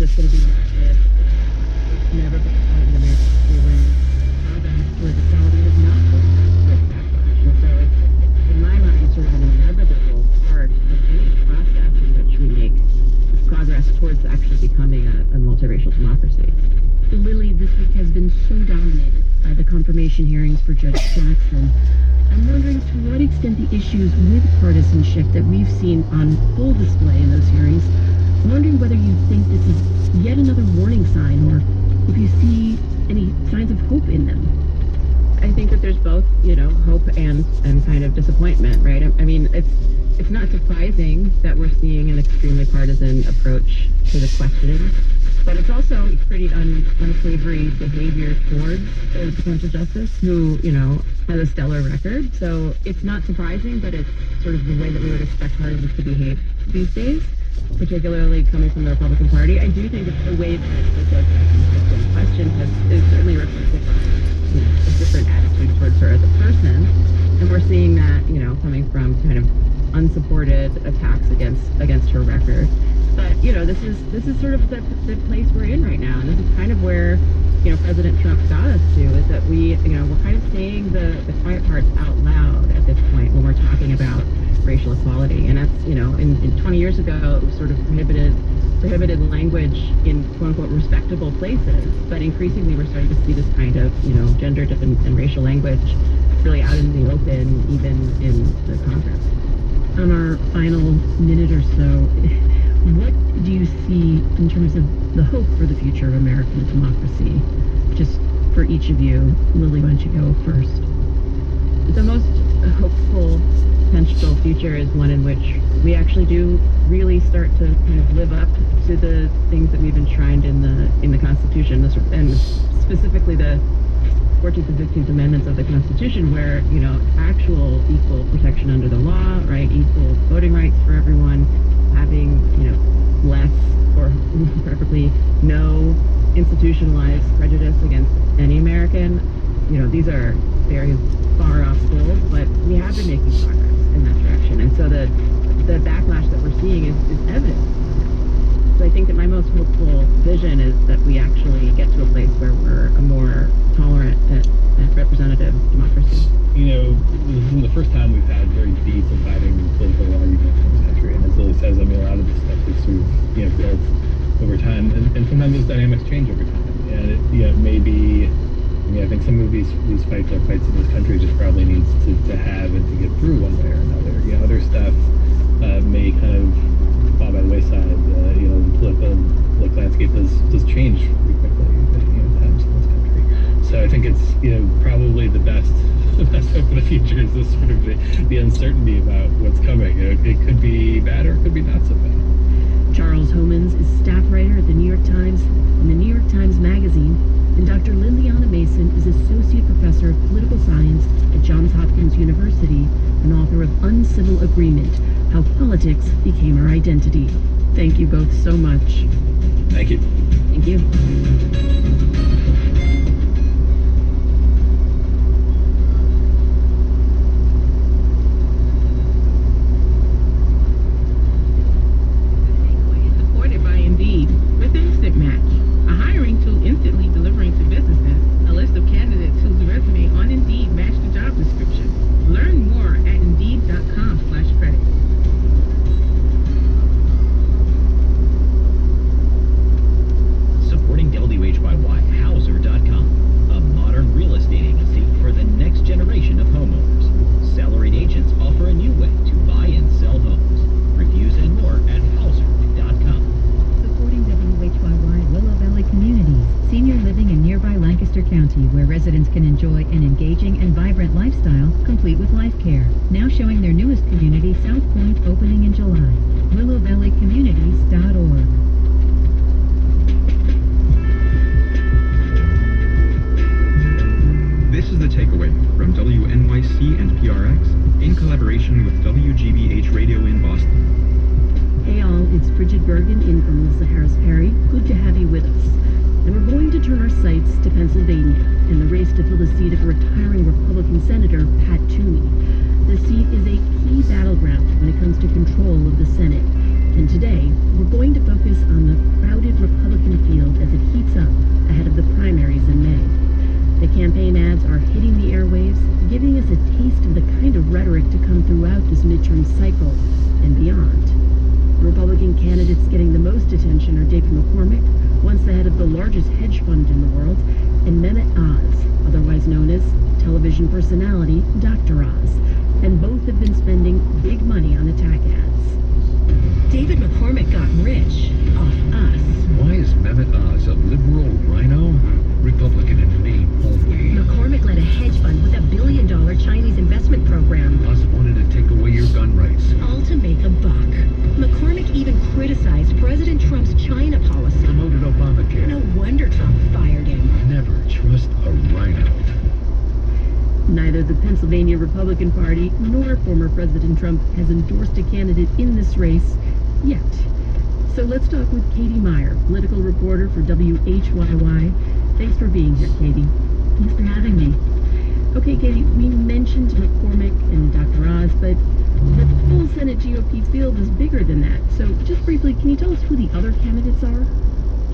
just going to be met with it's never been taught in American schooling. Progress towards equality is not going to with backlash. And so it's, in my mind, sort of an inevitable part of any process in which we make progress towards actually becoming a multiracial democracy. Lily, this week has been so dominated by the confirmation hearings for Judge Jackson. I'm wondering to what extent the issues with partisanship that we've seen on full display in those hearings, I'm wondering whether you think this is yet another warning sign or if you see any signs of hope in them. I think that there's both, hope and kind of disappointment, right? I mean, it's not surprising that we're seeing an extremely partisan approach to the questioning, but it's also pretty unsavory behavior towards a potential justice who, has a stellar record. So it's not surprising, but it's sort of the way that we would expect partisans to behave these days, particularly coming from the Republican Party. I do think it's the way that the Judge Jackson question is certainly reflective of a different attitude towards her as a person. And we're seeing that, coming from kind of unsupported attacks against her record. But this is sort of the place we're in right now, and this is kind of where President Trump got us to, is that we're kind of saying the quiet parts out loud at this point when we're talking about racial equality, and that's in 20 years ago it was sort of prohibited language in quote unquote respectable places, but increasingly we're starting to see this kind of gendered and racial language really out in the open, even in the Congress. On our final minute or so, what do you see in terms of the hope for the future of American democracy? Just for each of you, Lily, why don't you go first? The most hopeful potential future is one in which we actually do really start to kind of live up to the things that we've enshrined in the Constitution, and specifically the 14th and 15th Amendments of the Constitution, where, actual equal protection under the law, right, equal voting rights for everyone, having, less or preferably no institutionalized prejudice against any American. These are very far off goals, but we have been making progress in that direction. And so the backlash that we're seeing is evident. So I think that my most hopeful vision is that we actually get to a place where we're a more tolerant and representative democracy. This isn't the first time we've had very deep and fighting political arguments in this country. And as Lily says, a lot of this stuff is sort of, built over time. And sometimes those dynamics change over time. And maybe, I think some of these fights are fights that this country just probably needs to have and to get through one way or another. Other stuff may kind of fall by the wayside. The political landscape does change pretty quickly at times in this country. So I think it's probably the best hope for the future is this sort of the uncertainty about what's coming. It could be bad or it could be not so bad. Charles Homans is staff writer at the New York Times and the New York Times Magazine, and Dr. Liliana Mason is associate professor of political science at Johns Hopkins University and author of Uncivil Agreement: How Politics Became Our Identity. Thank you both so much. Thank you. Thank you. The seat is a key battleground when it comes to control of the Senate. And today, we're going to focus on the crowded Republican field as it heats up ahead of the primaries in May. The campaign ads are hitting the airwaves, giving us a taste of the kind of rhetoric to come throughout this midterm cycle and beyond. The Republican candidates getting the most attention are David McCormick, once the head of the largest hedge fund in the world, and Mehmet Oz, otherwise known as television personality Dr. Oz. And both have been spending big money on attack ads. David McCormick got rich off us. Why is Mehmet Oz a liberal rhino? Republican in name only. McCormick led a hedge fund with $1 billion Chinese investment program. Oz wanted to take away your gun rights. All to make a buck. McCormick even criticized President Trump's China policy. Promoted Obamacare. No wonder Trump fired him. Never trust a rhino. Neither the Pennsylvania Republican Party nor former President Trump has endorsed a candidate in this race yet. So let's talk with Katie Meyer, political reporter for WHYY. Thanks for being here, Katie. Thanks for having me. Okay, Katie, we mentioned McCormick and Dr. Oz, but the full Senate GOP field is bigger than that. So just briefly, can you tell us who the other candidates are?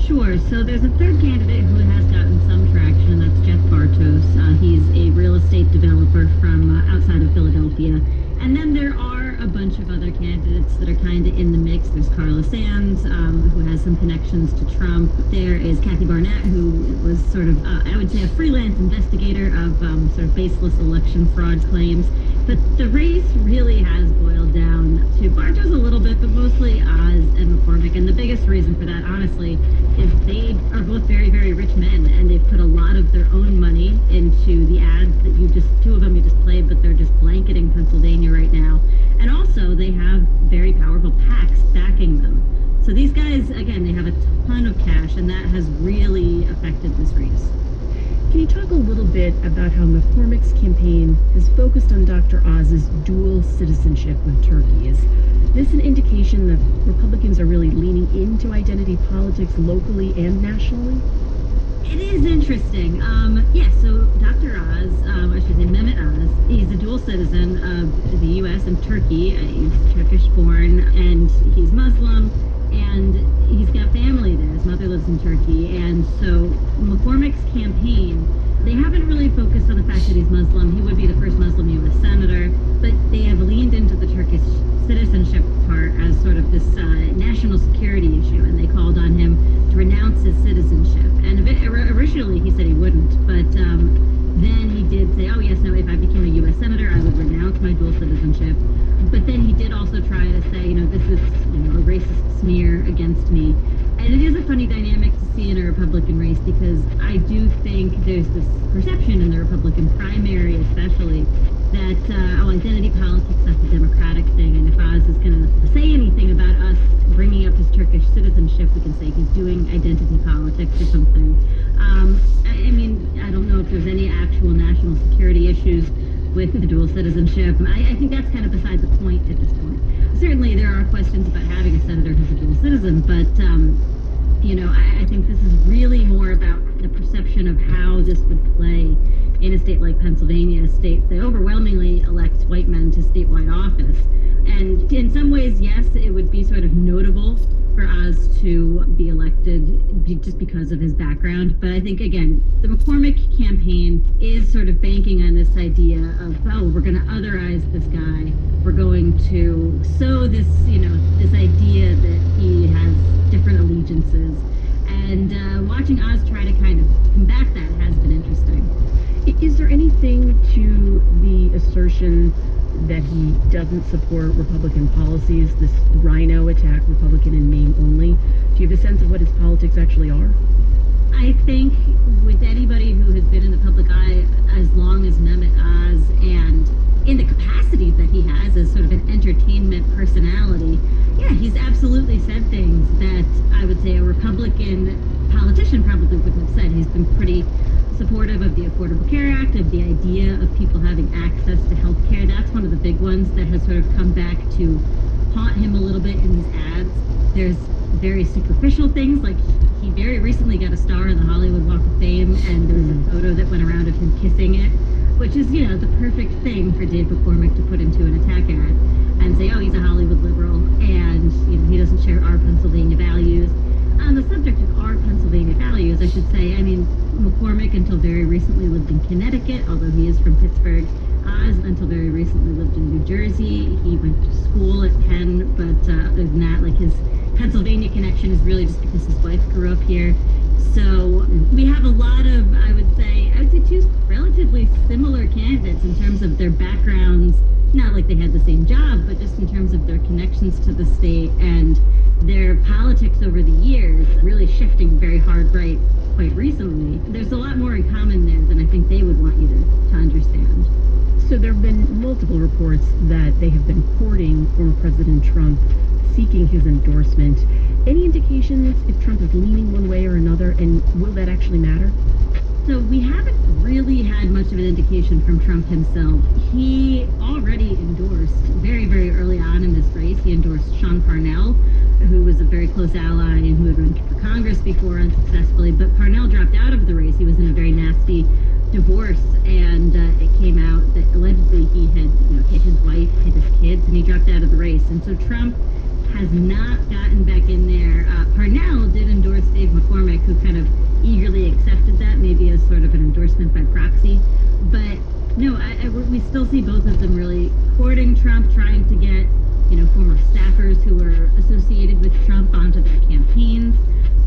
Sure. So there's a third candidate who has gotten some traction, and that's Jeff Bartos. He's a real estate developer from outside of Philadelphia. And then there are a bunch of other candidates that are kind of in the mix. There's Carla Sands, who has some connections to Trump. There is Kathy Barnett, who was sort of, I would say, a freelance investigator of sort of baseless election fraud claims. But the race really has boiled down to Bartos a little bit, but mostly Oz and McCormick. And the biggest reason for that, honestly, is they are both very, very rich men, and they've put a lot of their own money into the ads that two of them you just played, but they're just blanketing Pennsylvania right now. And also, they have very powerful PACs backing them. So these guys, again, they have a ton of cash, and that has really affected this race. Can you talk a little bit about how McCormick's campaign has focused on Dr. Oz's dual citizenship with Turkey? Is this an indication that Republicans are really leaning into identity politics locally and nationally? It is interesting. So Dr. Oz, I should say Mehmet Oz, he's a dual citizen of the U.S. and Turkey. He's Turkish-born, and he's Muslim, and he's got family there. His mother lives in Turkey, and so McCormick's campaign, they haven't really focused on the fact that he's Muslim. He would be the first Muslim U.S. senator, but they have leaned into the Turkish citizenship part as sort of this national security issue, and they called on him to renounce his citizenship. And originally he said he wouldn't, but then he did say, oh yes, no, if I became a U.S. senator, I would renounce my dual citizenship. But then he did also try to say, this is a racist smear against me. And it is a funny dynamic to see in a Republican race, because I do think there's this perception in the Republican primary especially that, identity politics, that's a Democratic thing, and if Oz is going to say anything about us bringing up his Turkish citizenship, we can say he's doing identity politics or something. I don't know if there's any actual national security issues with the dual citizenship. I think that's kind of beside the point at this point. Certainly there are questions about having a senator who's a dual citizen, but I think this is really more about the perception of how this would play in a state like Pennsylvania, a state that overwhelmingly elects white men to statewide office. And in some ways, yes, it would be sort of notable for Oz to be elected just because of his background. But I think, again, the McCormick campaign is sort of banking on this idea of, we're going to otherize this guy. We're going to sow this, this idea that he has different allegiances. And watching Oz try to kind of combat that has been interesting. Is there anything to the assertion that he doesn't support Republican policies, this rhino attack, Republican in name only? Do you have a sense of what his politics actually are? I think with anybody who has been in the public eye as long as Mehmet Oz, and in the capacity that he has as sort of an entertainment personality, yeah, he's absolutely said things that I would say a Republican politician probably wouldn't have said. He's been pretty supportive of the Affordable Care Act, of the idea of people having access to health care. That's one of the big ones that has sort of come back to haunt him a little bit in his ads. There's very superficial things, like he very recently got a star in the Hollywood Walk of Fame, and there was a photo that went around of him kissing it, which is, the perfect thing for Dave McCormick to put into an attack ad and say, oh, he's a Hollywood liberal, and he doesn't should say. I mean, McCormick until very recently lived in Connecticut, although he is from Pittsburgh. Oz until very recently lived in New Jersey. He went to school at Penn, but other than that, like his Pennsylvania connection is really just because his wife grew up here. So we have a lot of, I would say two relatively similar candidates in terms of their backgrounds. Not like they had the same job, but just in terms of their connections to the state and their politics over the years, really shifting very hard right quite recently. There's a lot more in common there than I think they would want you to understand. So there have been multiple reports that they have been courting former President Trump, seeking his endorsement. Any indications if Trump is leaning one way or another, and will that actually matter? So we haven't really had much of an indication from Trump himself. He already endorsed very, very early on in this race. He endorsed Sean Parnell, who was a very close ally and who had run for Congress before unsuccessfully. But Parnell dropped out of the race. He was in a very nasty divorce, and it came out that allegedly he had hit his wife, hit his kids, and he dropped out of the race. And so Trump has not gotten back in there. Parnell did endorse Dave McCormick, who kind of eagerly accepted that, maybe as sort of an endorsement by proxy. But no, we still see both of them really courting Trump, trying to get former staffers who were associated with Trump onto their campaigns.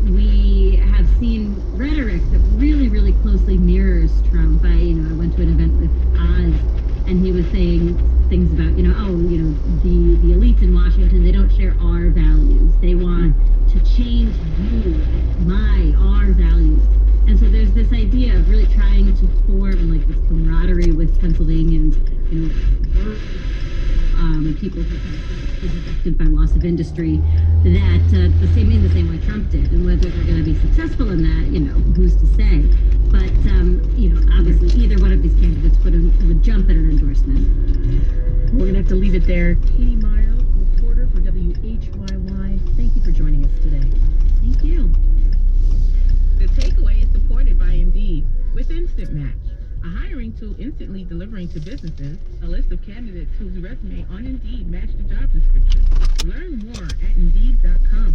We have seen rhetoric that really, really closely mirrors Trump. I went to an event with Oz, and he was saying things about, the elites in Washington, they don't share our values. They want to change our values. And so there's this idea of really trying to form like this camaraderie with Pennsylvanians, people who kind of been affected by loss of industry, that in the same way Trump did. And whether they're going to be successful in that, who's to say? But obviously either one of these candidates would jump at an endorsement. We're going to have to leave it there. Katie Meyer, reporter for WHYY. Thank you for joining us today. Thank you. The Takeaway is supported by Indeed with Instant Match, a hiring tool instantly delivering to businesses a list of candidates whose resume on Indeed match the job description. Learn more at Indeed.com.